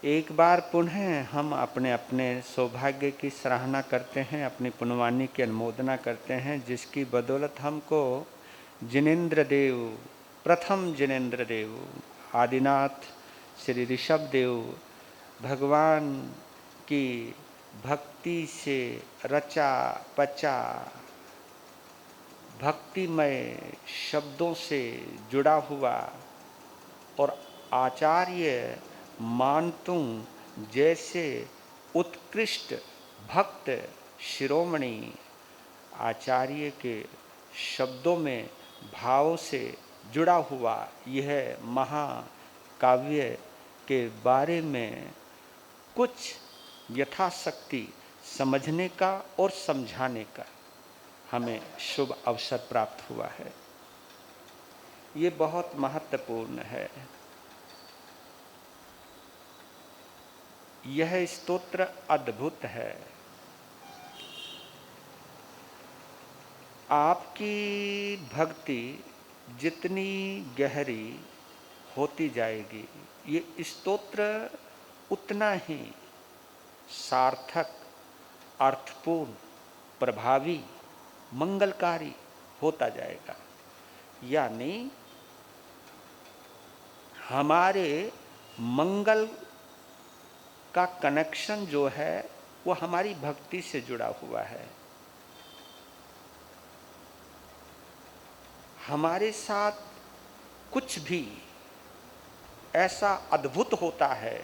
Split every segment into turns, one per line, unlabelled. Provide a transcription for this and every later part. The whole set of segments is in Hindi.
एक बार पुनः हम अपने अपने सौभाग्य की सराहना करते हैं, अपनी पुण्यवाणी की अनुमोदना करते हैं, जिसकी बदौलत हमको जिनेंद्र देव, प्रथम जिनेंद्र देव आदिनाथ श्री ऋषभ देव भगवान की भक्ति से रचा पचा भक्तिमय शब्दों से जुड़ा हुआ और आचार्य मानतू जैसे उत्कृष्ट भक्त शिरोमणि आचार्य के शब्दों में भाव से जुड़ा हुआ यह महाकाव्य के बारे में कुछ यथाशक्ति समझने का और समझाने का हमें शुभ अवसर प्राप्त हुआ है। ये बहुत महत्वपूर्ण है। यह स्तोत्र अद्भुत है। आपकी भक्ति जितनी गहरी होती जाएगी, ये स्तोत्र उतना ही सार्थक, अर्थपूर्ण, प्रभावी, मंगलकारी होता जाएगा। यानी हमारे मंगल का कनेक्शन जो है वो हमारी भक्ति से जुड़ा हुआ है। हमारे साथ कुछ भी ऐसा अद्भुत होता है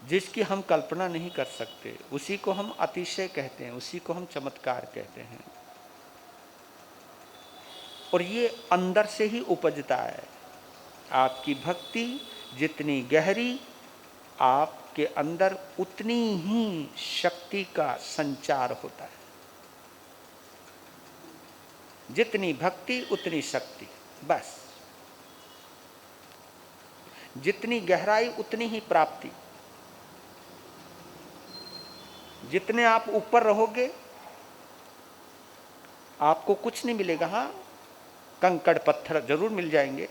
जिसकी हम कल्पना नहीं कर सकते, उसी को हम अतिशय कहते हैं, उसी को हम चमत्कार कहते हैं। और ये अंदर से ही उपजता है। आपकी भक्ति जितनी गहरी, आपके अंदर उतनी ही शक्ति का संचार होता है। जितनी भक्ति उतनी शक्ति, बस। जितनी गहराई उतनी ही प्राप्ति। जितने आप ऊपर रहोगे आपको कुछ नहीं मिलेगा। हाँ, कंकड़ पत्थर जरूर मिल जाएंगे।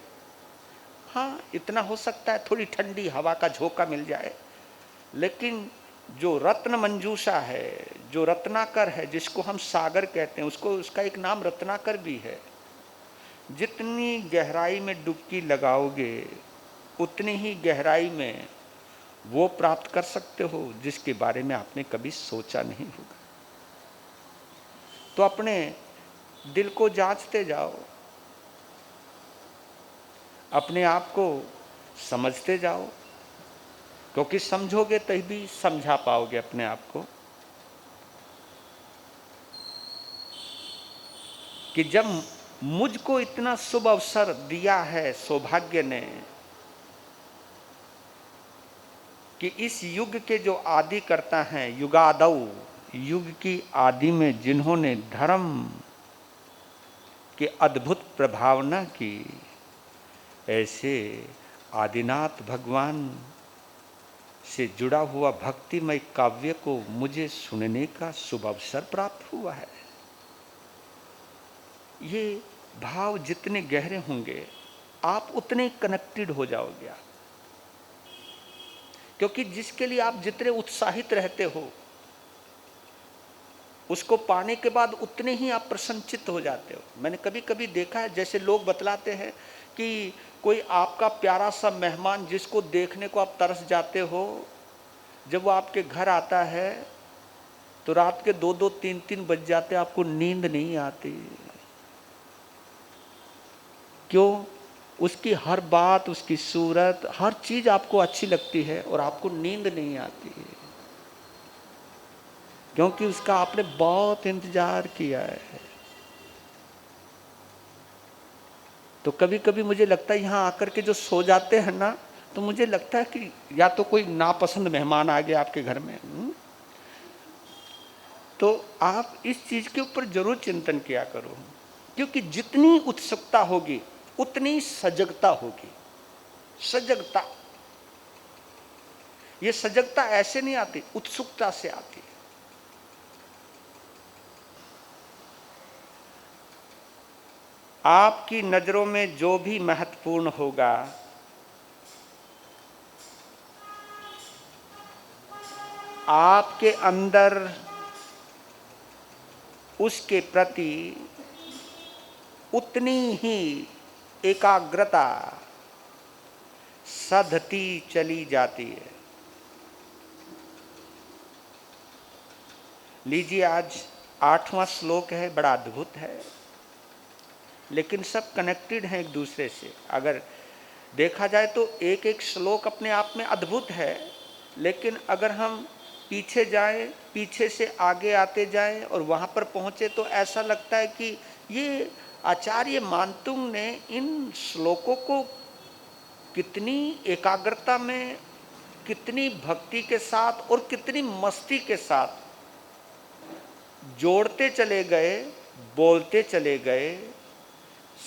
हाँ, इतना हो सकता है थोड़ी ठंडी हवा का झोंका मिल जाए, लेकिन जो रत्न मंजूषा है, जो रत्नाकर है, जिसको हम सागर कहते हैं, उसका एक नाम रत्नाकर भी है। जितनी गहराई में डुबकी लगाओगे उतनी ही गहराई में वो प्राप्त कर सकते हो जिसके बारे में आपने कभी सोचा नहीं होगा। तो अपने दिल को जांचते जाओ, अपने आप को समझते जाओ, क्योंकि समझोगे तभी समझा पाओगे अपने आप को। कि जब मुझको इतना शुभ अवसर दिया है सौभाग्य ने कि इस युग के जो आदि करता हैं, युगादौ, युग की आदि में जिन्होंने धर्म के अद्भुत प्रभावना की, ऐसे आदिनाथ भगवान से जुड़ा हुआ भक्तिमय काव्य को मुझे सुनने का शुभ अवसर प्राप्त हुआ है। ये भाव जितने गहरे होंगे आप उतने कनेक्टेड हो जाओगे। क्योंकि जिसके लिए आप जितने उत्साहित रहते हो उसको पाने के बाद उतने ही आप प्रसन्नचित्त हो जाते हो। मैंने कभी कभी देखा है, जैसे लोग बतलाते हैं कि कोई आपका प्यारा सा मेहमान जिसको देखने को आप तरस जाते हो, जब वो आपके घर आता है तो रात के 2-2, 3-3 बज जाते, आपको नींद नहीं आती। क्यों? उसकी हर बात, उसकी सूरत, हर चीज आपको अच्छी लगती है और आपको नींद नहीं आती है, क्योंकि उसका आपने बहुत इंतजार किया है। तो कभी कभी मुझे लगता है यहाँ आकर के जो सो जाते हैं ना, तो मुझे लगता है कि या तो कोई नापसंद मेहमान आ गया आपके घर में। तो आप इस चीज के ऊपर जरूर चिंतन किया करो, क्योंकि जितनी उत्सुकता होगी उतनी सजगता होगी। सजगता, ये सजगता ऐसे नहीं आती, उत्सुकता से आती है। आपकी नजरों में जो भी महत्वपूर्ण होगा, आपके अंदर उसके प्रति उतनी ही एकाग्रता सधती चली जाती है। लीजिए, आज 8वां श्लोक है, बड़ा अद्भुत है, लेकिन सब कनेक्टेड हैं एक दूसरे से। अगर देखा जाए तो एक एक श्लोक अपने आप में अद्भुत है, लेकिन अगर हम पीछे जाएं, पीछे से आगे आते जाएं और वहाँ पर पहुँचे तो ऐसा लगता है कि ये आचार्य मानतुंग ने इन श्लोकों को कितनी एकाग्रता में, कितनी भक्ति के साथ और कितनी मस्ती के साथ जोड़ते चले गए, बोलते चले गए,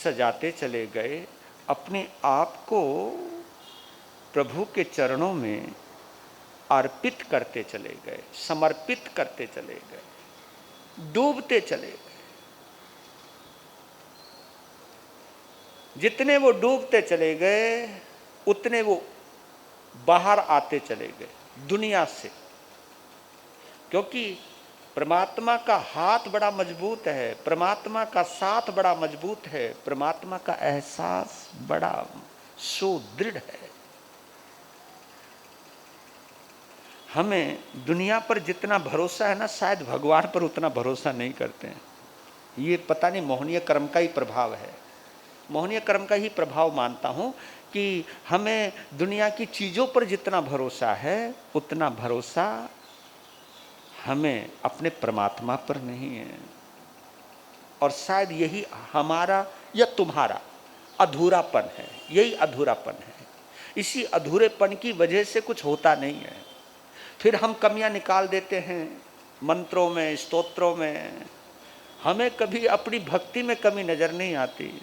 सजाते चले गए, अपने आप को प्रभु के चरणों में अर्पित करते चले गए, समर्पित करते चले गए, डूबते चले गए। जितने वो डूबते चले गए उतने वो बाहर आते चले गए दुनिया से, क्योंकि परमात्मा का हाथ बड़ा मजबूत है, परमात्मा का साथ बड़ा मजबूत है, परमात्मा का एहसास बड़ा सुदृढ़ है। हमें दुनिया पर जितना भरोसा है ना, शायद भगवान पर उतना भरोसा नहीं करते हैं। ये पता नहीं मोहनीय कर्म का ही प्रभाव है, मोहनीय कर्म का ही प्रभाव मानता हूँ कि हमें दुनिया की चीज़ों पर जितना भरोसा है उतना भरोसा हमें अपने परमात्मा पर नहीं है। और शायद यही हमारा या तुम्हारा अधूरापन है, यही अधूरापन है। इसी अधूरेपन की वजह से कुछ होता नहीं है। फिर हम कमियां निकाल देते हैं मंत्रों में, स्तोत्रों में। हमें कभी अपनी भक्ति में कमी नज़र नहीं आती,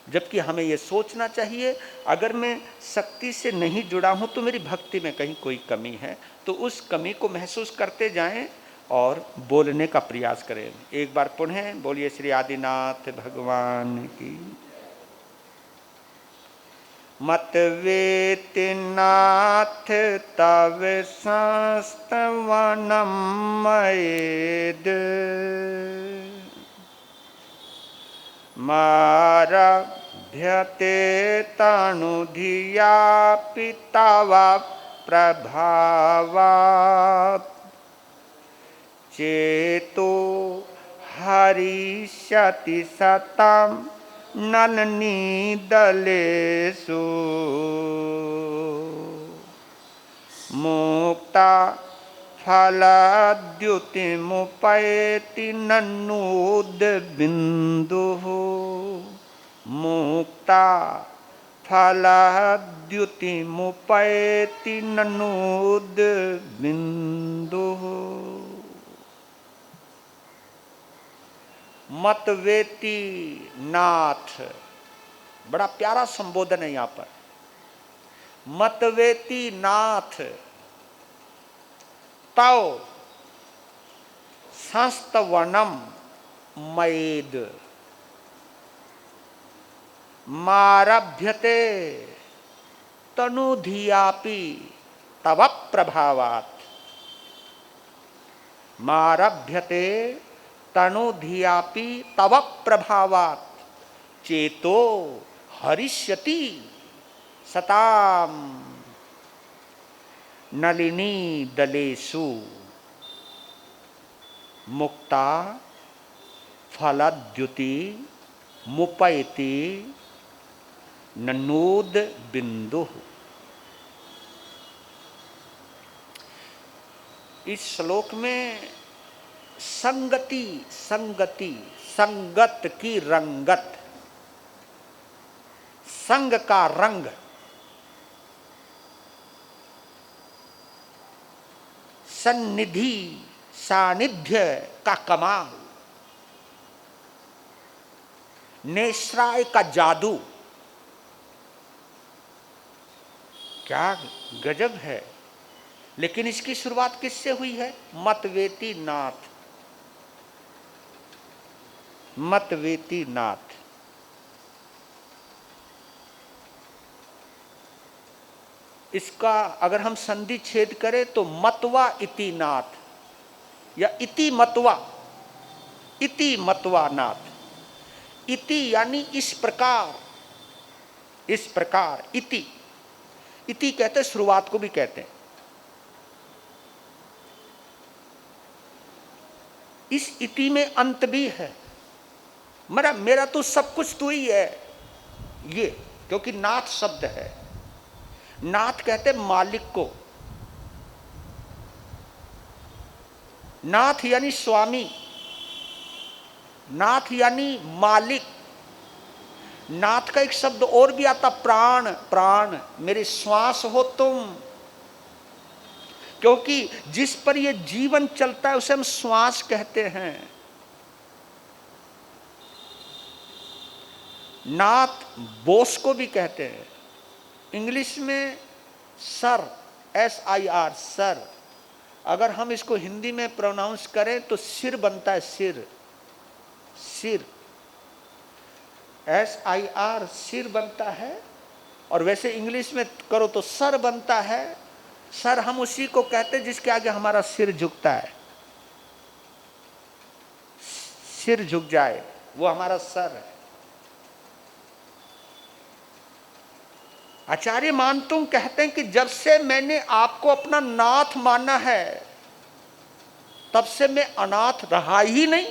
जबकि हमें ये सोचना चाहिए अगर मैं शक्ति से नहीं जुड़ा हूँ तो मेरी भक्ति में कहीं कोई कमी है, तो उस कमी को महसूस करते जाएं और बोलने का प्रयास करें। एक बार पुनः बोलिए श्री आदिनाथ भगवान की। मत वेति नाथ तव संस्तवनम मयेद, मारभ्यते तनुधियापि तव प्रभावात्, चेतो हरिष्यति सतं नलनीदलेषु, मुक्ता फलद्युतिमुपैति नन्नुद्बिन्दुः, मुक्ता फलद्युतिमुपैति नन्नुद्बिन्दुः। मत वेति नाथ, बड़ा प्यारा संबोधन है यहाँ पर। मत वेति नाथ तव संस्तवनम मयेद, मारभ्यते तनुधियापि तव प्रभावात्, मारभ्यते तनुधियापि तव प्रभावात्, चेतो हरिष्यति सताम नलिनी दलेषु, मुक्ता फलद्युति मुपैति नन्नोद बिंदु। इस श्लोक में संगति, संगति, संगत की रंगत, संग का रंग, सन्निधि सानिध्य का कमाल, नेश्राय का जादू, क्या गजब है। लेकिन इसकी शुरुआत किससे हुई है? मतवेति नाथ, मतवेति नाथ। इसका अगर हम संधि छेद करें तो मतवा इति नाथ, या इति मतवा, इति मतवा नाथ। इति यानी इस प्रकार, इस प्रकार। इति, इति कहते हैं शुरुआत को भी कहते हैं। इस इति में अंत भी है। मेरा तो सब कुछ तू ही है, ये क्योंकि नाथ शब्द है। नाथ कहते मालिक को, नाथ यानी स्वामी, नाथ यानी मालिक। नाथ का एक शब्द और भी आता, प्राण। प्राण, मेरे श्वास हो तुम, क्योंकि जिस पर ये जीवन चलता है उसे हम श्वास कहते हैं। नाथ बॉस को भी कहते हैं, इंग्लिश में सर, SIR, सर। अगर हम इसको हिंदी में प्रोनाउंस करें तो सिर बनता है, सिर, सिर, SIR, सिर बनता है। और वैसे इंग्लिश में करो तो सर बनता है। सर हम उसी को कहते हैं जिसके आगे हमारा सिर झुकता है, सिर झुक जाए वो हमारा सर है। आचार्य मानतुंग कहते हैं कि जब से मैंने आपको अपना नाथ माना है तब से मैं अनाथ रहा ही नहीं।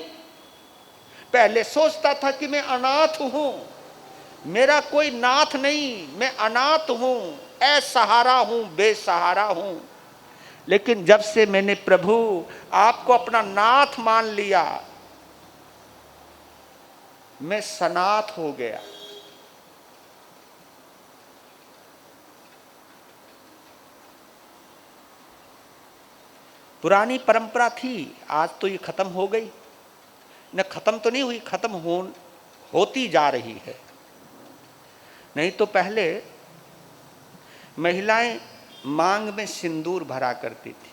पहले सोचता था कि मैं अनाथ हूं, मेरा कोई नाथ नहीं, मैं अनाथ हूं, असहारा हूं, बेसहारा हूं। लेकिन जब से मैंने प्रभु आपको अपना नाथ मान लिया, मैं सनाथ हो गया। पुरानी परंपरा थी, आज तो ये खत्म हो गई। न खत्म तो नहीं हुई, खत्म होती जा रही है। नहीं तो पहले महिलाएं मांग में सिंदूर भरा करती थी,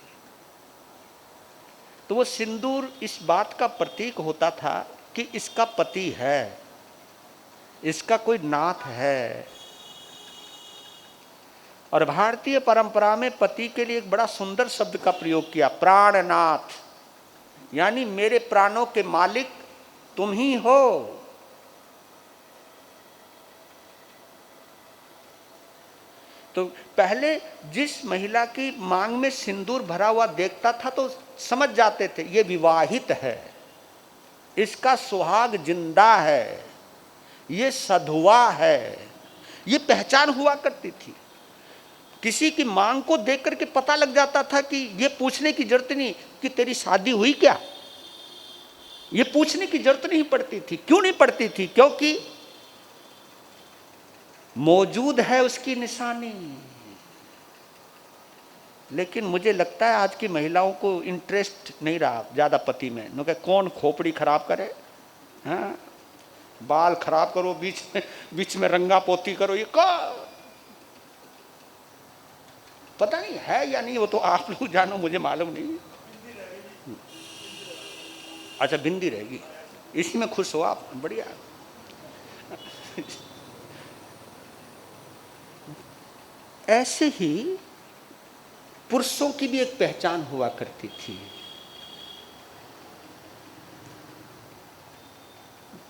तो वो सिंदूर इस बात का प्रतीक होता था कि इसका पति है, इसका कोई नाथ है। और भारतीय परंपरा में पति के लिए एक बड़ा सुंदर शब्द का प्रयोग किया, प्राणनाथ, यानी मेरे प्राणों के मालिक तुम ही हो। तो पहले जिस महिला की मांग में सिंदूर भरा हुआ देखता था तो समझ जाते थे ये विवाहित है, इसका सुहाग जिंदा है, ये सधुआ है, ये पहचान हुआ करती थी। किसी की मांग को देख करके पता लग जाता था कि ये पूछने की जरूरत नहीं कि तेरी शादी हुई क्या, ये पूछने की जरूरत नहीं पड़ती थी। क्यों नहीं पड़ती थी? क्योंकि मौजूद है उसकी निशानी। लेकिन मुझे लगता है आज की महिलाओं को इंटरेस्ट नहीं रहा ज्यादा पति में। नो कौन खोपड़ी खराब करे, हाँ, बाल खराब करो, बीच में रंगा पोती करो, ये का पता नहीं है या नहीं, वो तो आप लोग जानो, मुझे मालूम नहीं। अच्छा, बिंदी रहेगी, इसी में खुश हो आप, बढ़िया। ऐसे ही पुरुषों की भी एक पहचान हुआ करती थी,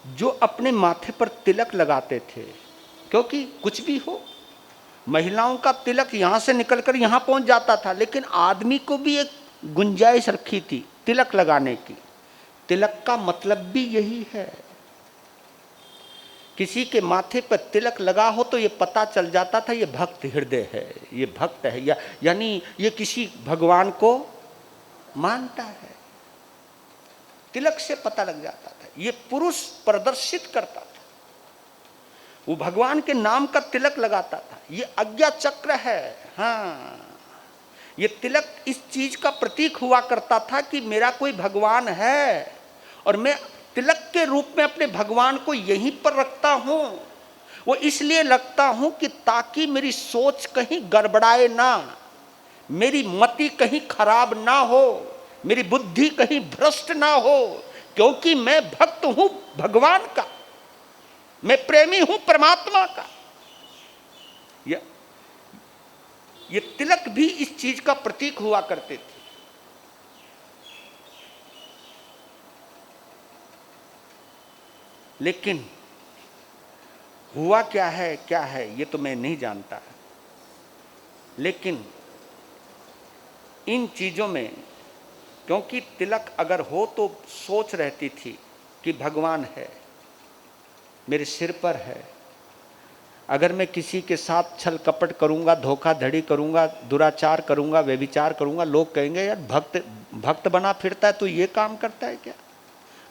जो अपने माथे पर तिलक लगाते थे। क्योंकि कुछ भी हो, महिलाओं का तिलक यहां से निकलकर यहां पहुंच जाता था, लेकिन आदमी को भी एक गुंजाइश रखी थी तिलक लगाने की। तिलक का मतलब भी यही है, किसी के माथे पर तिलक लगा हो तो ये पता चल जाता था ये भक्त हृदय है, ये भक्त है, यानी ये किसी भगवान को मानता है। तिलक से पता लग जाता था। ये पुरुष प्रदर्शित करता था, वो भगवान के नाम का तिलक लगाता था। ये आज्ञा चक्र है, हाँ, ये तिलक इस चीज का प्रतीक हुआ करता था कि मेरा कोई भगवान है और मैं तिलक के रूप में अपने भगवान को यहीं पर रखता हूं। वो इसलिए रखता हूं कि ताकि मेरी सोच कहीं गड़बड़ाए ना, मेरी मति कहीं खराब ना हो, मेरी बुद्धि कहीं भ्रष्ट ना हो, क्योंकि मैं भक्त हूं भगवान का, मैं प्रेमी हूं परमात्मा का। ये तिलक भी इस चीज का प्रतीक हुआ करते थे। लेकिन हुआ क्या है ये तो मैं नहीं जानता, लेकिन इन चीजों में, क्योंकि तिलक अगर हो तो सोच रहती थी कि भगवान है, मेरे सिर पर है। अगर मैं किसी के साथ छल कपट करूंगा, धोखाधड़ी करूंगा, दुराचार करूंगा, व्यभिचार करूंगा, लोग कहेंगे यार भक्त बना फिरता है तो ये काम करता है क्या।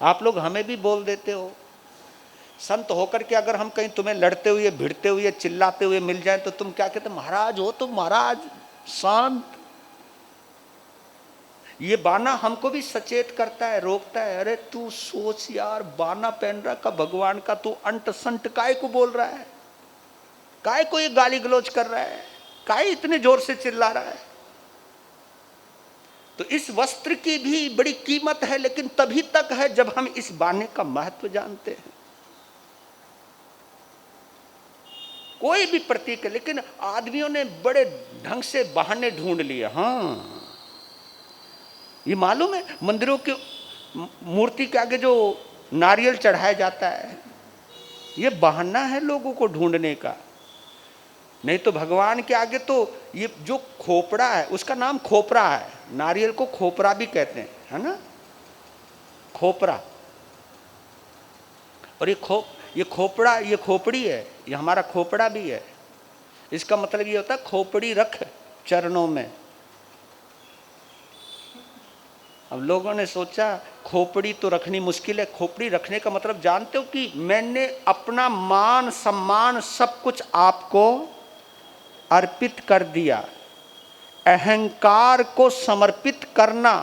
आप लोग हमें भी बोल देते हो, संत होकर के अगर हम कहीं तुम्हें लड़ते हुए, भिड़ते हुए, चिल्लाते हुए मिल जाए तो तुम क्या कहते, महाराज हो तो महाराज शांत। ये बाना हमको भी सचेत करता है, रोकता है। अरे तू सोच यार, बाना पहन रहा का भगवान का, तू अंट संट काय को बोल रहा है, काय को ये गाली गलौज कर रहा है, काय इतने जोर से चिल्ला रहा है। तो इस वस्त्र की भी बड़ी कीमत है, लेकिन तभी तक है जब हम इस बाने का महत्व जानते हैं। कोई भी प्रतीक है, लेकिन आदमियों ने बड़े ढंग से बहाने ढूंढ लिए। हाँ, ये मालूम है मंदिरों की मूर्ति के आगे जो नारियल चढ़ाया जाता है, ये बहाना है लोगों को ढूंढने का। नहीं तो भगवान के आगे तो ये जो खोपड़ा है उसका नाम खोपरा है, नारियल को खोपरा भी कहते हैं, है ना, खोपरा। और ये खोपड़ा, ये खोपड़ी है, ये हमारा खोपड़ा भी है। इसका मतलब ये होता है खोपड़ी रख चरणों में। अब लोगों ने सोचा खोपड़ी तो रखनी मुश्किल है। खोपड़ी रखने का मतलब जानते हो कि मैंने अपना मान सम्मान सब कुछ आपको अर्पित कर दिया। अहंकार को समर्पित करना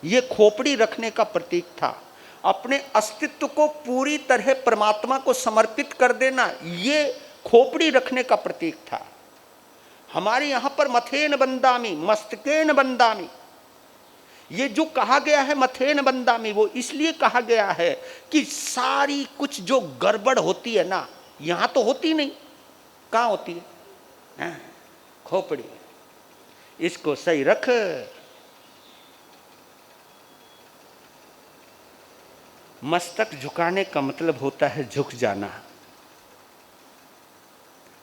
ये खोपड़ी रखने का प्रतीक था। अपने अस्तित्व को पूरी तरह परमात्मा को समर्पित कर देना ये खोपड़ी रखने का प्रतीक था। हमारे यहां पर मथेन बंदामी मस्तकेन बंदामी, ये जो कहा गया है मथेन बंदामी, वो इसलिए कहा गया है कि सारी कुछ जो गड़बड़ होती है ना, यहां तो होती नहीं, कहां होती है, खोपड़ी। इसको सही रख। मस्तक झुकाने का मतलब होता है झुक जाना।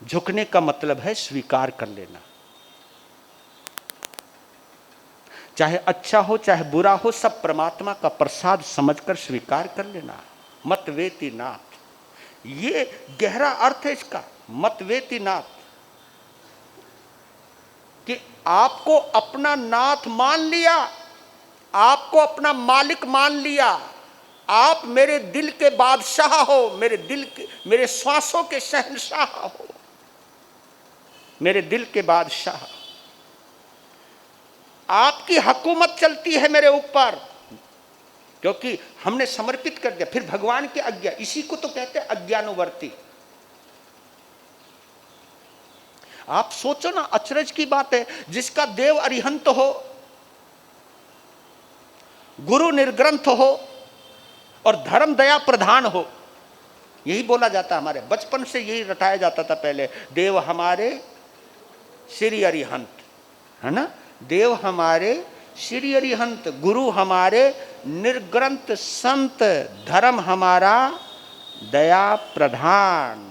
झुकने का मतलब है स्वीकार कर लेना, चाहे अच्छा हो चाहे बुरा हो, सब परमात्मा का प्रसाद समझकर स्वीकार कर लेना। मत वेति नाथ, ये गहरा अर्थ है इसका। मत वेति नाथ कि आपको अपना नाथ मान लिया, आपको अपना मालिक मान लिया, आप मेरे दिल के बादशाह हो, मेरे दिल के, मेरे श्वासों के शहंशाह हो, मेरे दिल के बादशाह। आपकी हुकूमत चलती है मेरे ऊपर, क्योंकि हमने समर्पित कर दिया। फिर भगवान की आज्ञा, इसी को तो कहते हैं अज्ञानुवर्ती। आप सोचो ना, अचरज की बात है, जिसका देव अरिहंत हो, गुरु निर्ग्रंथ हो और धर्म दया प्रधान हो, यही बोला जाता है। हमारे बचपन से यही रटाया जाता था पहले, देव हमारे श्री अरिहंत, है ना, देव हमारे श्री अरिहंत, गुरु हमारे निर्ग्रंथ संत, धर्म हमारा दया प्रधान।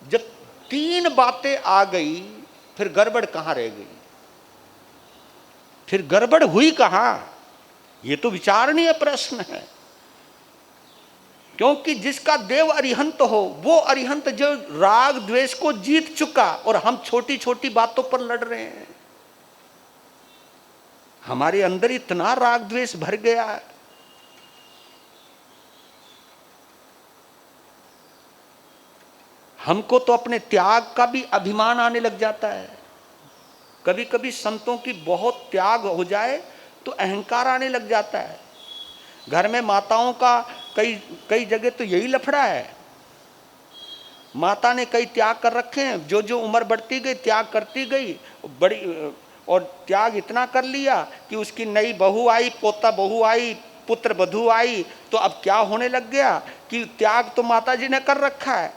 जब तीन बातें आ गई, फिर गड़बड़ कहां रह गई, फिर गड़बड़ हुई कहां, ये तो विचारणीय प्रश्न है। क्योंकि जिसका देव अरिहंत हो, वो अरिहंत जो राग द्वेष को जीत चुका, और हम छोटी छोटी बातों पर लड़ रहे हैं। हमारे अंदर इतना राग द्वेष भर गया है। हमको तो अपने त्याग का भी अभिमान आने लग जाता है। कभी कभी संतों की बहुत त्याग हो जाए तो अहंकार आने लग जाता है। घर में माताओं का कई जगह तो यही लफड़ा है। माता ने कई त्याग कर रखे हैं, जो जो उम्र बढ़ती गई त्याग करती गई, बड़ी, और त्याग इतना कर लिया कि उसकी नई बहू आई, पोता बहू आई, पुत्र बधू आई, तो अब क्या होने लग गया कि त्याग तो माता जी ने कर रखा है,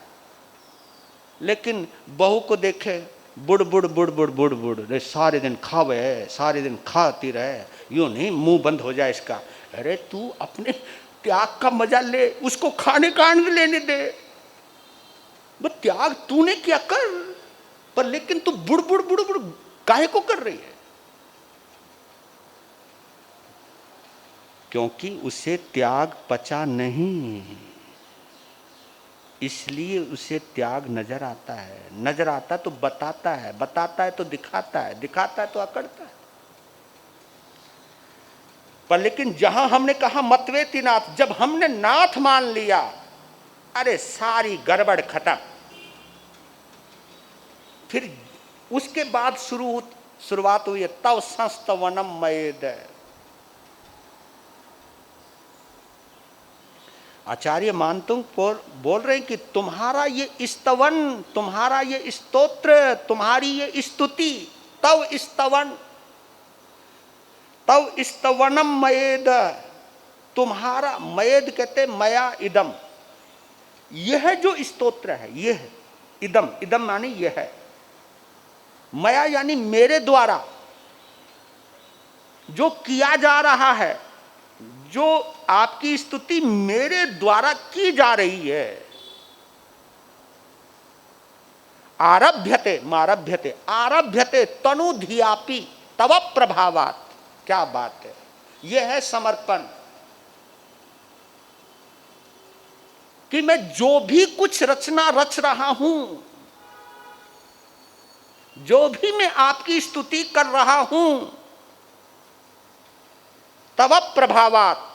लेकिन बहू को देखे बुड़ बुड़ बुड़ बुड़ बुड़ बुड़, रे सारे दिन खावे, सारे दिन खाती रहे, यूं नहीं मुंह बंद हो जाए इसका। अरे तू अपने त्याग का मजा ले, उसको खाने का आनंद लेने दे। बस त्याग तूने क्या कर, पर लेकिन तू बुड़ बुड़ बुड़ बुड़ काहे को कर रही है? क्योंकि उसे त्याग पचा नहीं, इसलिए उसे त्याग नजर आता है। नजर आता तो बताता है, बताता है तो दिखाता है, दिखाता है तो अकड़ता है। पर लेकिन जहां हमने कहा मतवेति नाथ, जब हमने नाथ मान लिया, अरे सारी गड़बड़ खत्म। फिर उसके बाद शुरुआत हुई है तव संस्तवनम मयेद। आचार्य मानतुंग बोल रहे हैं कि तुम्हारा ये स्तवन, तुम्हारा ये स्तोत्र, तुम्हारी ये स्तुति, तव स्तवन, तव स्तवनम मयेद, तुम्हारा, मयेद कहते मया इदम, यह जो स्तोत्र है, यह है इदम, इदम मानी यह है, मया यानी मेरे द्वारा जो किया जा रहा है, जो आपकी स्तुति मेरे द्वारा की जा रही है। आरभ्यते मारभ्यते, आरभ्यते तनुधियापि तव प्रभावात्। क्या बात है, यह है समर्पण, कि मैं जो भी कुछ रचना रच रहा हूं, जो भी मैं आपकी स्तुति कर रहा हूं, तव प्रभावात्,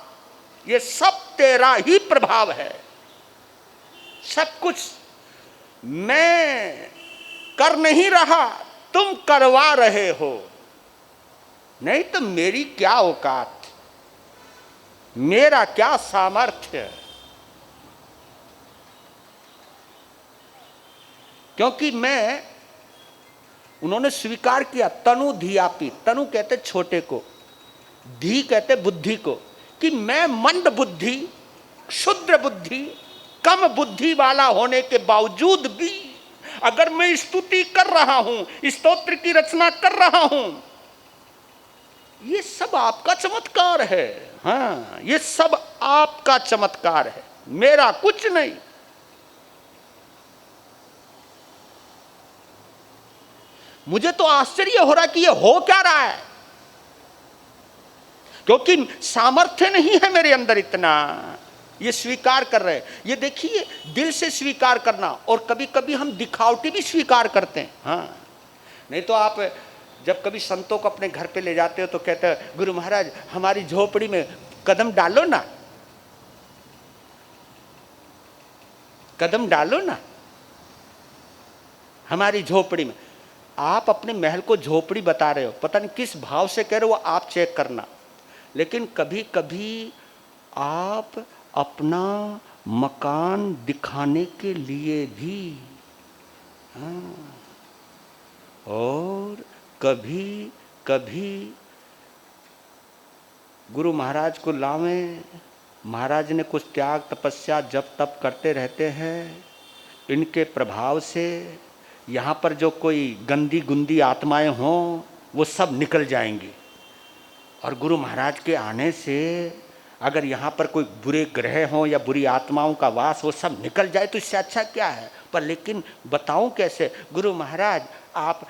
ये सब तेरा ही प्रभाव है। सब कुछ मैं कर नहीं रहा, तुम करवा रहे हो। नहीं तो मेरी क्या औकात, मेरा क्या सामर्थ्य। क्योंकि मैं, उन्होंने स्वीकार किया, तनु धियापि, तनु कहते छोटे को, धी कहते बुद्धि को, कि मैं मंद बुद्धि, क्षुद्र बुद्धि, कम बुद्धि वाला होने के बावजूद भी अगर मैं स्तुति कर रहा हूं, स्तोत्र की रचना कर रहा हूं, ये सब आपका चमत्कार है। हाँ, ये सब आपका चमत्कार है, मेरा कुछ नहीं। मुझे तो आश्चर्य हो रहा कि ये हो क्या रहा है, क्योंकि सामर्थ्य नहीं है मेरे अंदर इतना। ये स्वीकार कर रहे हैं, ये देखिए दिल से स्वीकार करना, और कभी कभी हम दिखावटी भी स्वीकार करते हैं। हाँ, नहीं तो आप जब कभी संतों को अपने घर पे ले जाते हो तो कहते हैं, गुरु महाराज हमारी झोपड़ी में कदम डालो ना, कदम डालो ना हमारी झोपड़ी में। आप अपने महल को झोपड़ी बता रहे हो, पता नहीं किस भाव से कह रहे हो, आप चेक करना। लेकिन कभी कभी आप अपना मकान दिखाने के लिए भी, हाँ, और कभी कभी गुरु महाराज को लावें, महाराज ने कुछ त्याग तपस्या जप तप करते रहते हैं, इनके प्रभाव से यहाँ पर जो कोई गंदी गुंदी आत्माएं हों वो सब निकल जाएंगी, और गुरु महाराज के आने से अगर यहाँ पर कोई बुरे ग्रह हों या बुरी आत्माओं का वास, वो सब निकल जाए तो इससे अच्छा क्या है। पर लेकिन बताऊं कैसे, गुरु महाराज आप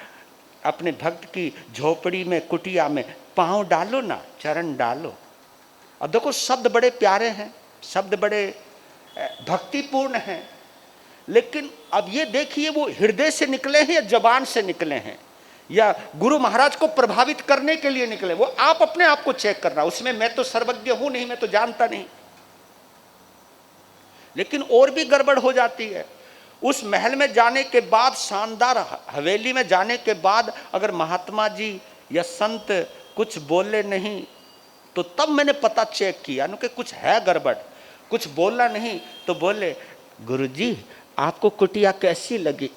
अपने भक्त की झोपड़ी में, कुटिया में पांव डालो ना, चरण डालो। और देखो शब्द बड़े प्यारे हैं, शब्द बड़े भक्तिपूर्ण हैं, लेकिन अब ये देखिए वो हृदय से निकले हैं या जबान से निकले हैं, या गुरु महाराज को प्रभावित करने के लिए निकले। वो आप अपने आप को चेक करना, उसमें मैं तो सर्वज्ञ हूं नहीं, मैं तो जानता नहीं। लेकिन और भी गड़बड़ हो जाती है। उस महल में जाने के बाद, शानदार हवेली में जाने के बाद, अगर महात्मा जी या संत कुछ बोले नहीं तो तब मैंने पता चेक किया कि कुछ है गड़बड़। कुछ बोलना नहीं तो बोले, गुरुजी आपको कुटिया कैसी लगी?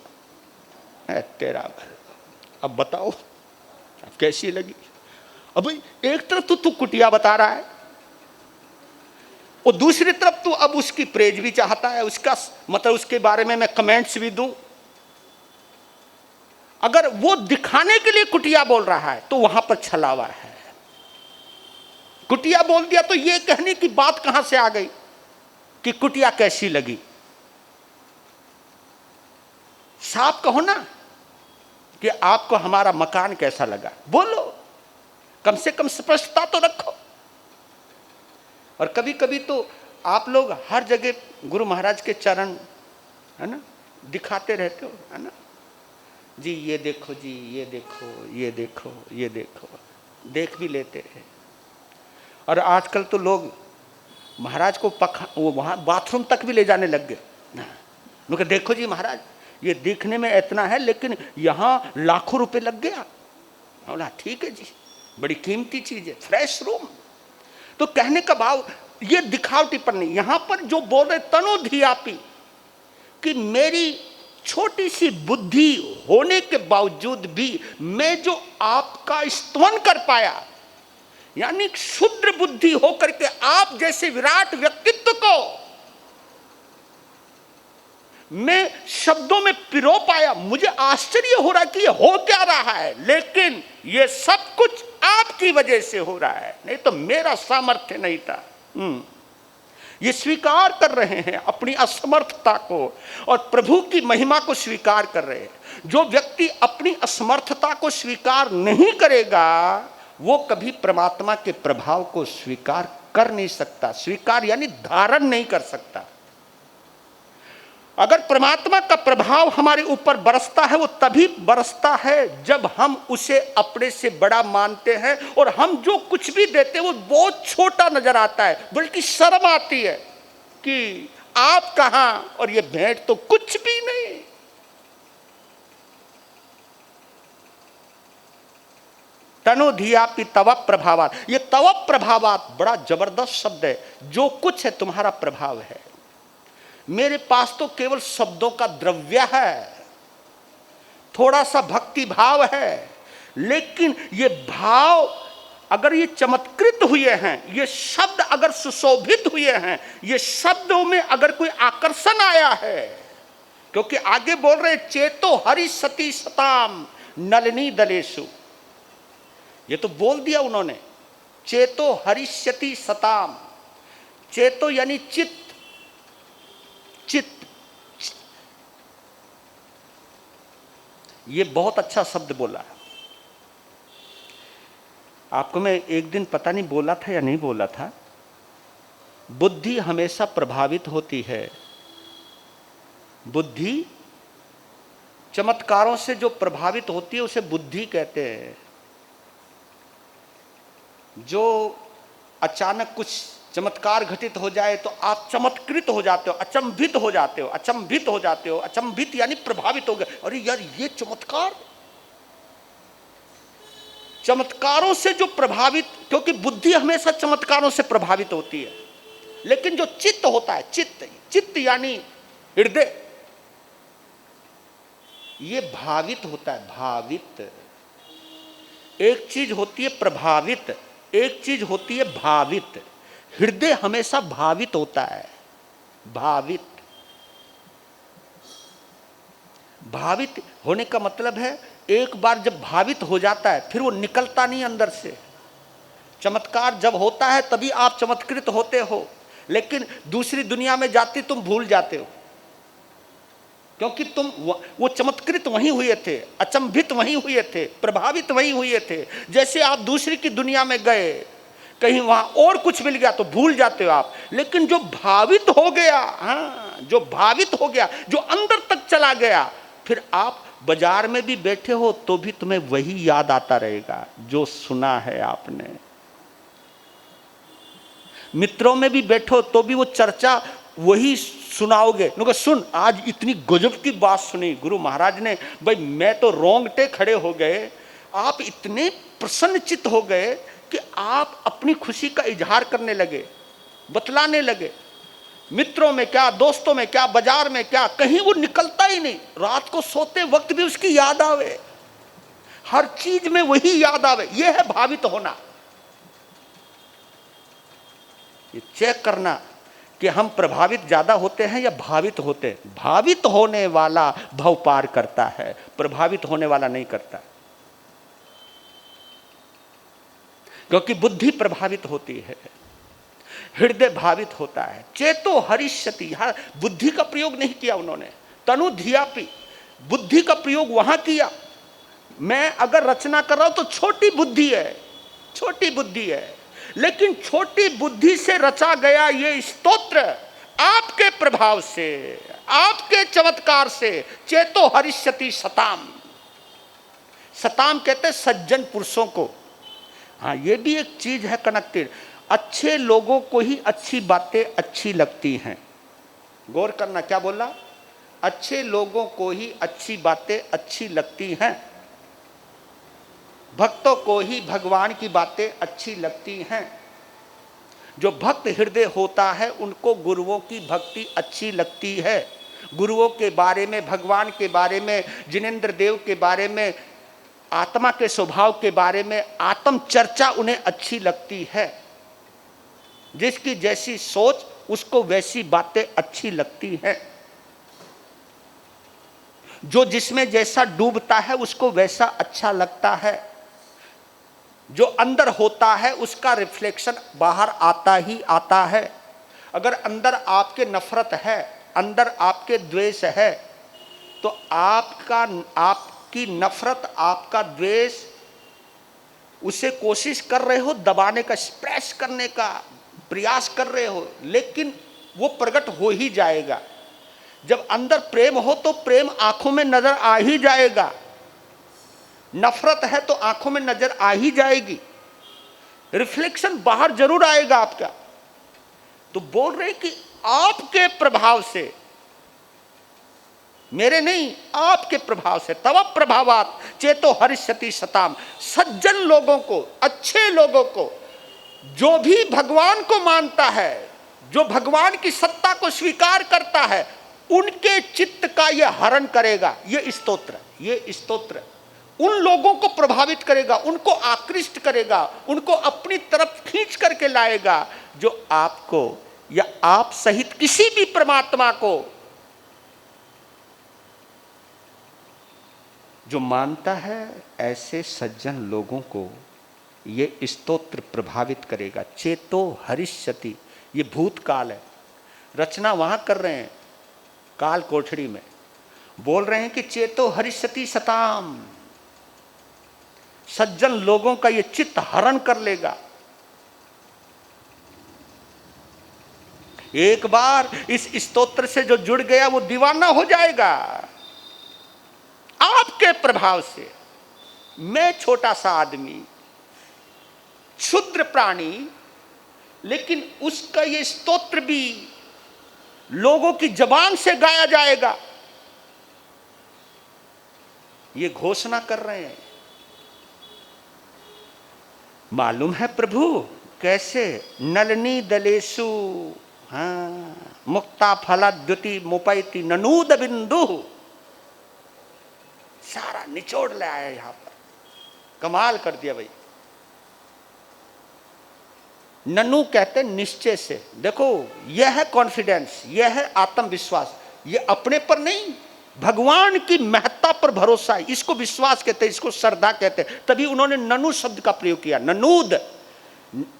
तेरा अब बताओ अब कैसी लगी? अब एक तरफ तो तू कुटिया बता रहा है और दूसरी तरफ तू अब उसकी प्रेज भी चाहता है, उसका मतलब उसके बारे में मैं कमेंट्स भी दूं। अगर वो दिखाने के लिए कुटिया बोल रहा है तो वहां पर छलावा है। कुटिया बोल दिया तो ये कहने की बात कहां से आ गई कि कुटिया कैसी लगी? साफ कहो ना कि आपको हमारा मकान कैसा लगा, बोलो, कम से कम स्पष्टता तो रखो। और कभी कभी तो आप लोग हर जगह गुरु महाराज के चरण, है ना, दिखाते रहते हो, है ना, जी ये देखो, जी ये देखो, ये देखो, ये देखो, देख भी लेते हैं। और आजकल तो लोग महाराज को वो वहाँ बाथरूम तक भी ले जाने लग गए ना, उनके देखो जी महाराज ये दिखने में इतना है लेकिन यहाँ लाखों रुपए लग गया। बोला ठीक है जी, बड़ी कीमती चीज है, फ्रेश रूम। तो कहने का भाव ये दिखावटी पर नहीं, यहां पर जो बोल रहे तनो धियापी कि मेरी छोटी सी बुद्धि होने के बावजूद भी मैं जो आपका स्तवन कर पाया, यानी क्षुद्र बुद्धि होकर के आप जैसे विराट व्यक्तित्व को मैं शब्दों में पिरो पाया। मुझे आश्चर्य हो रहा कि ये हो क्या रहा है, लेकिन ये सब कुछ आपकी वजह से हो रहा है, नहीं तो मेरा सामर्थ्य नहीं था। ये स्वीकार कर रहे हैं अपनी असमर्थता को और प्रभु की महिमा को स्वीकार कर रहे हैं। जो व्यक्ति अपनी असमर्थता को स्वीकार नहीं करेगा वो कभी परमात्मा के प्रभाव को स्वीकार कर नहीं सकता। स्वीकार यानी धारण नहीं कर सकता। अगर परमात्मा का प्रभाव हमारे ऊपर बरसता है वो तभी बरसता है जब हम उसे अपने से बड़ा मानते हैं और हम जो कुछ भी देते हैं वो बहुत छोटा नजर आता है, बल्कि शर्म आती है कि आप कहां और ये भेंट तो कुछ भी नहीं। तनो धियापि तव प्रभावात, ये तव प्रभावात बड़ा जबरदस्त शब्द है। जो कुछ है तुम्हारा प्रभाव है। मेरे पास तो केवल शब्दों का द्रव्य है, थोड़ा सा भक्ति भाव है, लेकिन ये भाव अगर ये चमत्कृत हुए हैं, ये शब्द अगर सुशोभित हुए हैं, ये शब्दों में अगर कोई आकर्षण आया है, क्योंकि आगे बोल रहे चेतो हरि सती सताम नलिनी दलेशु, ये तो बोल दिया उन्होंने, चेतो हरिष्यति सताम। चेतो यानी चित्त, चित्त, ये बहुत अच्छा शब्द बोला है। आपको मैं एक दिन पता नहीं बोला था या नहीं बोला था, बुद्धि हमेशा प्रभावित होती है। बुद्धि चमत्कारों से जो प्रभावित होती है उसे बुद्धि कहते हैं। जो अचानक कुछ चमत्कार घटित हो जाए तो आप चमत्कृत हो जाते हो, अचंभित हो जाते हो, अचंभित हो जाते हो। अचंभित यानी प्रभावित हो गए, अरे यार ये चमत्कार। चमत्कारों से जो प्रभावित, क्योंकि बुद्धि हमेशा चमत्कारों से प्रभावित होती है, लेकिन जो चित्त होता है, चित्त, चित्त यानी हृदय, ये भावित होता है। भावित, एक चीज होती है प्रभावित, एक चीज होती है भावित। हृदय हमेशा भावित होता है। भावित, भावित होने का मतलब है एक बार जब भावित हो जाता है फिर वो निकलता नहीं अंदर से। चमत्कार जब होता है तभी आप चमत्कृत होते हो, लेकिन दूसरी दुनिया में जाते तुम भूल जाते हो, क्योंकि तुम वो चमत्कृत वहीं हुए थे, अचंभित वहीं हुए थे, प्रभावित वहीं हुए थे। जैसे आप दूसरी की दुनिया में गए, कहीं वहां और कुछ मिल गया तो भूल जाते हो आप, लेकिन जो भावित हो गया, हाँ, जो भावित हो गया, जो अंदर तक चला गया, फिर आप बाजार में भी बैठे हो तो भी तुम्हें वही याद आता रहेगा जो सुना है आपने। मित्रों में भी बैठो तो भी वो चर्चा वही सुनाओगे। उनको सुन, आज इतनी गजब की बात सुनी गुरु महाराज ने, भाई मैं तो रोंगटे खड़े हो गए। आप इतने प्रसन्नचित्त हो गए कि आप अपनी खुशी का इजहार करने लगे, बतलाने लगे। मित्रों में क्या, दोस्तों में क्या, बाजार में क्या, कहीं वो निकलता ही नहीं। रात को सोते वक्त भी उसकी याद आवे, हर चीज में वही याद आवे। यह है भावित होना। ये चेक करना कि हम प्रभावित ज्यादा होते हैं या भावित होते हैं। भावित होने वाला भव पार करता है, प्रभावित होने वाला नहीं करता, क्योंकि बुद्धि प्रभावित होती है, हृदय भावित होता है। चेतो हरिष्यति, यहां बुद्धि का प्रयोग नहीं किया उन्होंने, तनु धियापि, बुद्धि का प्रयोग वहां किया। मैं अगर रचना कर रहा हूं तो छोटी बुद्धि है, छोटी बुद्धि है, लेकिन छोटी बुद्धि से रचा गया ये स्तोत्र आपके प्रभाव से, आपके चमत्कार से, चेतो हरिष्यति सताम, सताम कहते सज्जन पुरुषों को। हाँ, ये भी एक चीज है कनेक्टेड। अच्छे लोगों को ही अच्छी बातें अच्छी लगती हैं। गौर करना, क्या बोला? अच्छे लोगों को ही अच्छी बातें अच्छी लगती हैं, भक्तों को ही भगवान की बातें अच्छी लगती हैं। जो भक्त हृदय होता है उनको गुरुओं की भक्ति अच्छी लगती है, गुरुओं के बारे में, भगवान के बारे में, जिनेंद्र देव के बारे में, आत्मा के स्वभाव के बारे में आत्म चर्चा उन्हें अच्छी लगती है। जिसकी जैसी सोच उसको वैसी बातें अच्छी लगती हैं। जो जिसमें जैसा डूबता है उसको वैसा अच्छा लगता है। जो अंदर होता है उसका रिफ्लेक्शन बाहर आता ही आता है। अगर अंदर आपके नफरत है, अंदर आपके द्वेष है, तो आपकी नफरत, आपका द्वेष, उसे कोशिश कर रहे हो दबाने का, स्प्रेस करने का प्रयास कर रहे हो, लेकिन वो प्रकट हो ही जाएगा। जब अंदर प्रेम हो तो प्रेम आंखों में नजर आ ही जाएगा। नफरत है तो आंखों में नजर आ ही जाएगी, रिफ्लेक्शन बाहर जरूर आएगा आपका। तो बोल रहे कि आपके प्रभाव से, मेरे नहीं, आपके प्रभाव से, तव प्रभावात चेतो हरिष्यति सताम, सज्जन लोगों को, अच्छे लोगों को, जो भी भगवान को मानता है, जो भगवान की सत्ता को स्वीकार करता है, उनके चित्त का यह हरण करेगा। ये स्तोत्र उन लोगों को प्रभावित करेगा, उनको आकृष्ट करेगा, उनको अपनी तरफ खींच करके लाएगा, जो आपको या आप सहित किसी भी परमात्मा को जो मानता है, ऐसे सज्जन लोगों को ये स्तोत्र प्रभावित करेगा। चेतो हरिष्यति, ये भूतकाल है, रचना वहां कर रहे हैं काल कोठड़ी में, बोल रहे हैं कि चेतो हरिष्यति सताम, सज्जन लोगों का ये चित्त हरण कर लेगा। एक बार इस स्तोत्र से जो जुड़ गया वो दीवाना हो जाएगा आपके प्रभाव से। मैं छोटा सा आदमी, क्षुद्र प्राणी, लेकिन उसका ये स्तोत्र भी लोगों की जबान से गाया जाएगा। ये घोषणा कर रहे हैं। मालूम है प्रभु कैसे? नलनी दलेसु, हाँ, मुक्ता फला द्युति मुपैति ननूद बिंदु, सारा निचोड़ ले आया यहां पर। कमाल कर दिया भाई। ननु कहते निश्चय से। देखो, यह है कॉन्फिडेंस, यह है आत्मविश्वास। ये अपने पर नहीं, भगवान की महत्ता पर भरोसा है, इसको विश्वास कहते हैं, इसको श्रद्धा कहते हैं। तभी उन्होंने ननु शब्द का प्रयोग किया, ननूद।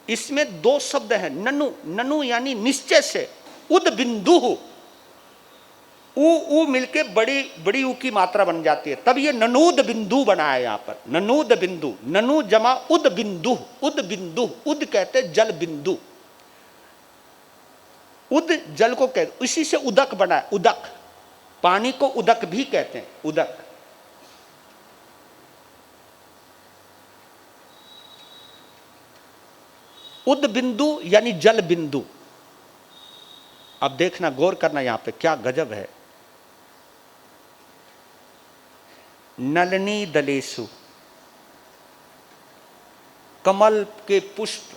इसमें दो शब्द हैं, ननु, ननु यानी निश्चय से, उद बिंदु, ऊ मिलके बड़ी बड़ी ऊ की मात्रा बन जाती है, तब ये ननूद बिंदु बना है यहां पर। ननूद बिंदु, ननु जमा उद बिंदु, उद बिंदु, उद कहते जल बिंदु, उद जल को कहते, इसी से उदक बना है, उदक। पानी को उदक भी कहते हैं, उदक। उद बिंदु यानी जल बिंदु। अब देखना, गौर करना यहां पे क्या गजब है। नलनी दलेसु, कमल के पुष्प,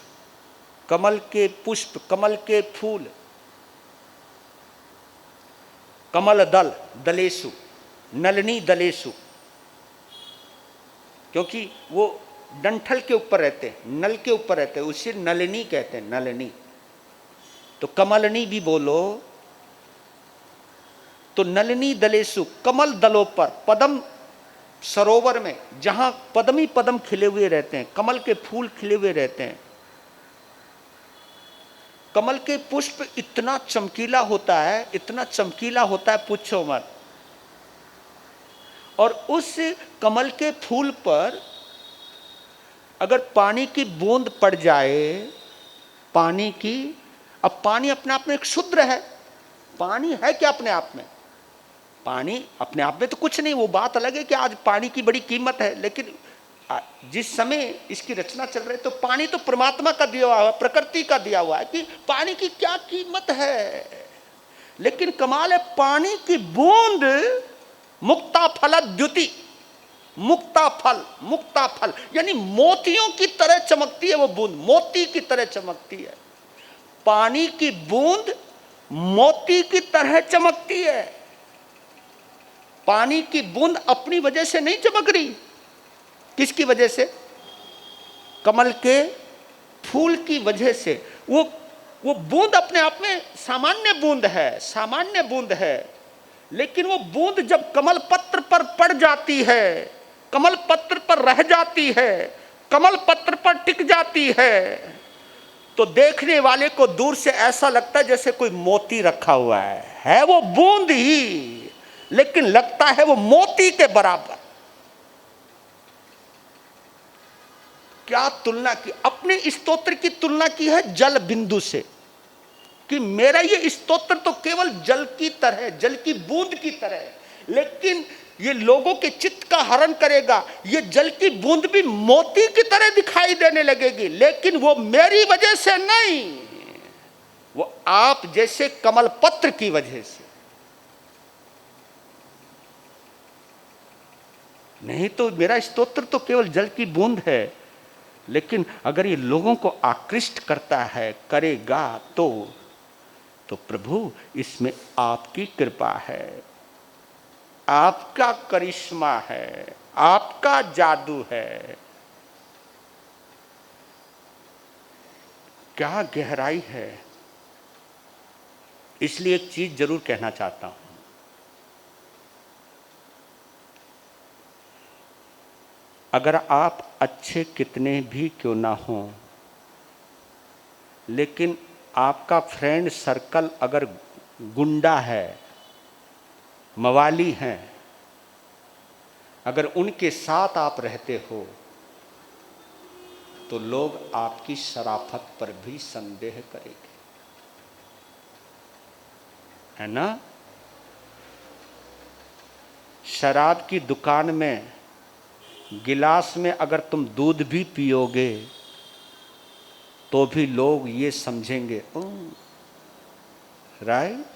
कमल के पुष्प, कमल के फूल, कमल दल, दलेसु, नलनी दलेसु, क्योंकि वो डंठल के ऊपर रहते हैं, नल के ऊपर रहते हैं, उसे नलिनी कहते हैं, नलिनी। तो कमलनी भी बोलो, तो नलिनी दलेसु, कमल दलों पर, पद्म सरोवर में जहां पद्म ही पद्म खिले हुए रहते हैं, कमल के फूल खिले हुए रहते हैं, कमल के पुष्प इतना चमकीला होता है, इतना चमकीला होता है, पूछो मत। और उस कमल के फूल पर अगर पानी की बूंद पड़ जाए, पानी की, अब पानी अपने आप में एक शुद्र है, पानी है क्या अपने आप में? पानी अपने आप में तो कुछ नहीं, वो बात अलग है कि आज पानी की बड़ी कीमत है, लेकिन जिस समय इसकी रचना चल रही है तो पानी तो परमात्मा का दिया हुआ है, प्रकृति का दिया हुआ है कि पानी की क्या कीमत है। लेकिन कमाल है, पानी की बूंद मुक्ता फल द्युति, मुक्ता फल यानी मोतियों की तरह चमकती है वो बूंद, मोती की तरह चमकती है। पानी की बूंद मोती की तरह चमकती है। पानी की बूंद अपनी वजह से नहीं चमक रही, किसकी वजह से? कमल के फूल की वजह से। वो बूंद अपने आप में सामान्य बूंद है, सामान्य बूंद है, लेकिन वो बूंद जब कमल पत्र पर पड़ जाती है, कमल पत्र पर रह जाती है, कमल पत्र पर टिक जाती है, तो देखने वाले को दूर से ऐसा लगता है जैसे कोई मोती रखा हुआ है वो बूंद ही, लेकिन लगता है वो मोती के बराबर। क्या तुलना की, अपने स्तोत्र की तुलना की है जल बिंदु से, कि मेरा ये स्तोत्र तो केवल जल की तरह, जल की बूंद की तरह है, लेकिन ये लोगों के चित्त का हरण करेगा, ये जल की बूंद भी मोती की तरह दिखाई देने लगेगी, लेकिन वो मेरी वजह से नहीं, वो आप जैसे कमल पत्र की वजह से। नहीं तो मेरा स्तोत्र तो केवल जल की बूंद है, लेकिन अगर ये लोगों को आकृष्ट करता है, करेगा, तो प्रभु इसमें आपकी कृपा है, आपका करिश्मा है, आपका जादू है। क्या गहराई है। इसलिए एक चीज जरूर कहना चाहता हूं, अगर आप अच्छे कितने भी क्यों ना हों, लेकिन आपका फ्रेंड सर्कल अगर गुंडा है, मवाली हैं, अगर उनके साथ आप रहते हो तो लोग आपकी शराफत पर भी संदेह करेंगे, है ना? शराब की दुकान में गिलास में अगर तुम दूध भी पियोगे तो भी लोग ये समझेंगे, राइट।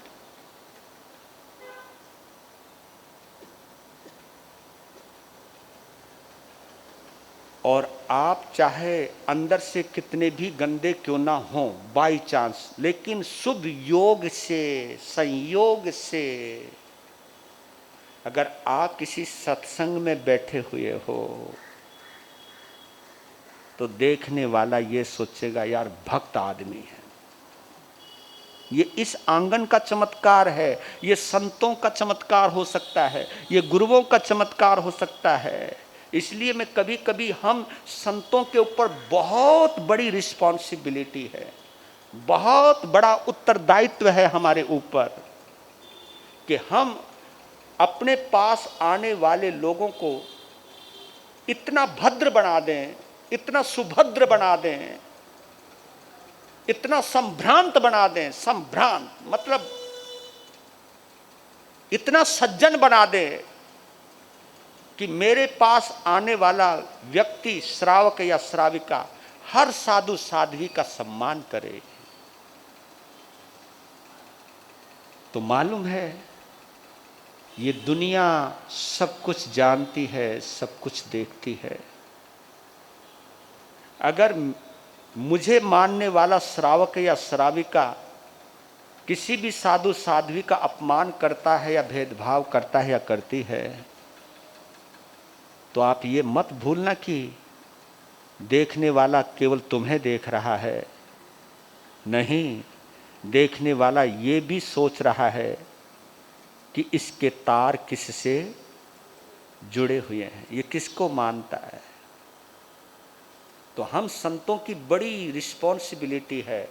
और आप चाहे अंदर से कितने भी गंदे क्यों ना हों बाई चांस, लेकिन शुभ योग से, संयोग से अगर आप किसी सत्संग में बैठे हुए हो तो देखने वाला ये सोचेगा यार भक्त आदमी है। ये इस आंगन का चमत्कार है, ये संतों का चमत्कार हो सकता है, ये गुरुओं का चमत्कार हो सकता है। इसलिए मैं कभी कभी, हम संतों के ऊपर बहुत बड़ी रिस्पॉन्सिबिलिटी है, बहुत बड़ा उत्तरदायित्व है हमारे ऊपर, कि हम अपने पास आने वाले लोगों को इतना भद्र बना दें, इतना सुभद्र बना दें, इतना संभ्रांत बना दें, संभ्रांत मतलब इतना सज्जन बना दें कि मेरे पास आने वाला व्यक्ति, श्रावक या श्राविका, हर साधु साध्वी का सम्मान करे। तो मालूम है ये दुनिया सब कुछ जानती है, सब कुछ देखती है। अगर मुझे मानने वाला श्रावक या श्राविका किसी भी साधु साध्वी का अपमान करता है या भेदभाव करता है या करती है, तो आप ये मत भूलना कि देखने वाला केवल तुम्हें देख रहा है, नहीं, देखने वाला ये भी सोच रहा है कि इसके तार किससे जुड़े हुए हैं, ये किसको मानता है। तो हम संतों की बड़ी रिस्पॉन्सिबिलिटी है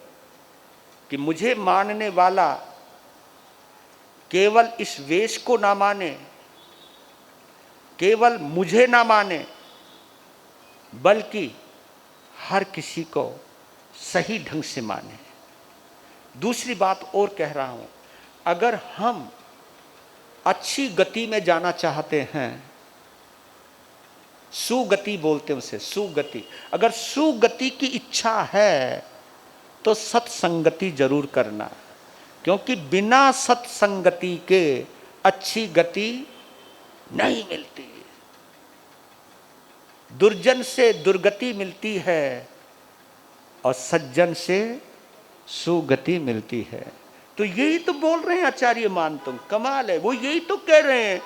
कि मुझे मानने वाला केवल इस वेश को ना माने, केवल मुझे ना माने, बल्कि हर किसी को सही ढंग से माने। दूसरी बात और कह रहा हूं, अगर हम अच्छी गति में जाना चाहते हैं, सुगति बोलते हैं उसे, सुगति, अगर सुगति की इच्छा है तो सत्संगति जरूर करना, क्योंकि बिना सत्संगति के अच्छी गति नहीं मिलती। दुर्जन से दुर्गति मिलती है और सज्जन से सुगति मिलती है। तो यही तो बोल रहे हैं आचार्य मान, तुम कमाल है, वो यही तो कह रहे हैं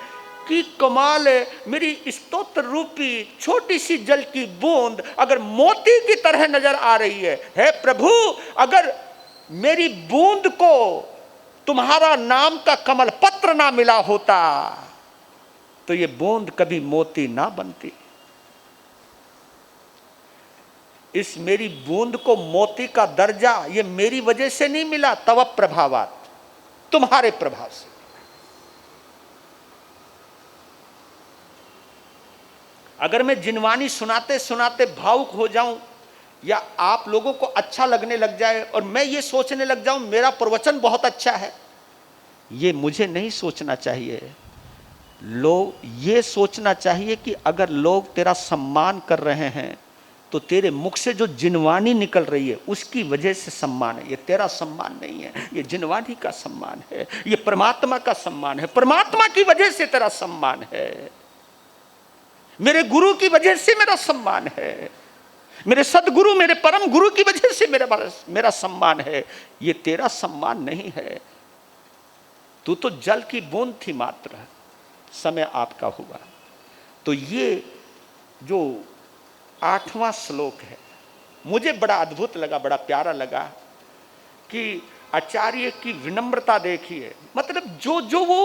कि कमाल है, मेरी स्तोत्र रूपी छोटी सी जल की बूंद अगर मोती की तरह नजर आ रही है प्रभु, अगर मेरी बूंद को तुम्हारा नाम का कमल पत्र ना मिला होता तो ये बूंद कभी मोती ना बनती। इस मेरी बूंद को मोती का दर्जा ये मेरी वजह से नहीं मिला, तव प्रभावात, तुम्हारे प्रभाव से। अगर मैं जिनवानी सुनाते सुनाते भावुक हो जाऊं या आप लोगों को अच्छा लगने लग जाए और मैं ये सोचने लग जाऊं मेरा प्रवचन बहुत अच्छा है, ये मुझे नहीं सोचना चाहिए। लोग ये सोचना चाहिए कि अगर लोग तेरा सम्मान कर रहे हैं तो तेरे मुख से जो जिनवानी निकल रही है उसकी वजह से सम्मान है। ये तेरा सम्मान नहीं है, ये जिनवानी का सम्मान है, ये परमात्मा का सम्मान है, परमात्मा की वजह से तेरा सम्मान है, मेरे गुरु की वजह से मेरा सम्मान है, मेरे सदगुरु मेरे परम गुरु की वजह से मेरा सम्मान है, ये तेरा सम्मान नहीं है। तू तो जल की बूंद थी मात्र, समय आपका हुआ। तो ये जो 8वां श्लोक है मुझे बड़ा अद्भुत लगा, बड़ा प्यारा लगा कि आचार्य की विनम्रता देखिए। मतलब जो जो वो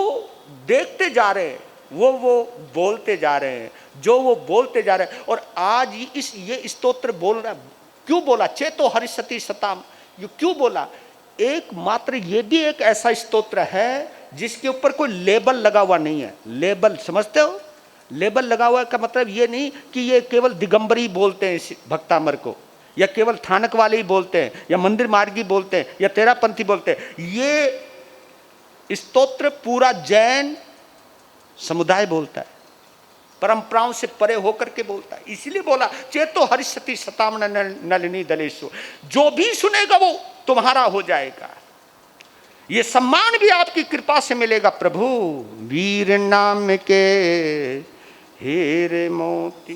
देखते जा रहे हैं वो बोलते जा रहे हैं, जो वो बोलते जा रहे हैं। और आज ये स्तोत्र बोल रहा, क्यों बोला चेतो हरिसती सताम, ये क्यों बोला? एकमात्र ये भी एक ऐसा स्तोत्र है जिसके ऊपर कोई लेबल लगा हुआ नहीं है। लेबल समझते हो? लेबल लगा हुआ का मतलब ये नहीं कि ये केवल दिगंबरी बोलते हैं इस भक्तामर को, या केवल थानक वाले ही बोलते हैं, या मंदिर मार्गी बोलते हैं, या तेरापंथी बोलते हैं। ये स्तोत्र पूरा जैन समुदाय बोलता है, परंपराओं से परे होकर के बोलता है। इसलिए बोला चेतो हरिसती सताम नलिनी दलेशु, जो भी सुनेगा वो तुम्हारा हो जाएगा। ये सम्मान भी आपकी कृपा से मिलेगा प्रभु। वीर नाम के हीरे मोती